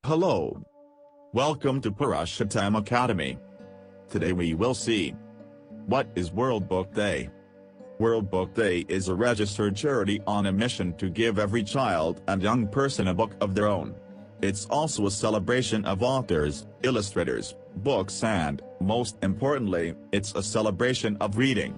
Hello. Welcome to Purushotam Academy. Today we will see what is World Book Day. World Book Day is a registered charity on a mission to give every child and young person a book of their own. It's also a celebration of authors, illustrators, books and, most importantly, it's a celebration of reading.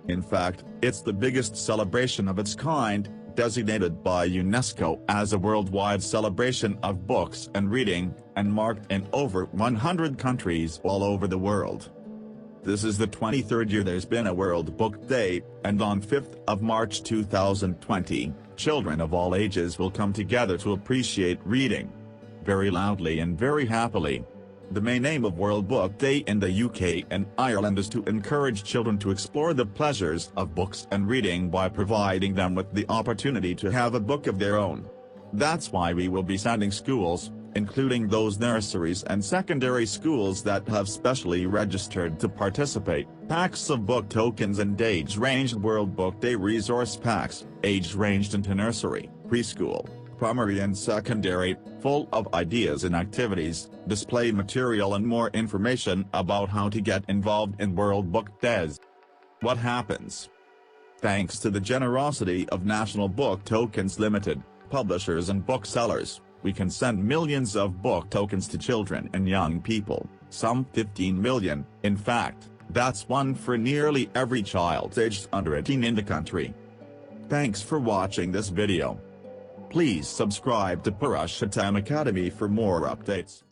In fact, it's the biggest celebration of its kind, designated by UNESCO as a worldwide celebration of books and reading, and marked in over 100 countries all over the world. This is the 23rd year there's been a World Book Day, and on 5th of March 2020, children of all ages will come together to appreciate reading. Very loudly and very happily. The main aim of World Book Day in the UK and Ireland is to encourage children to explore the pleasures of books and reading by providing them with the opportunity to have a book of their own. That's why we will be sending schools, including those nurseries and secondary schools that have specially registered to participate, packs of book tokens and age-ranged World Book Day resource packs, age-ranged into nursery, preschool, primary and secondary, full of ideas and activities, display material and more information about how to get involved in World Book Days. What happens? Thanks to the generosity of National Book Tokens Limited, publishers and booksellers, we can send millions of book tokens to children and young people, some 15 million, in fact, that's one for nearly every child aged under 18 in the country. Thanks for watching this video. Please subscribe to Purushotam Academy for more updates.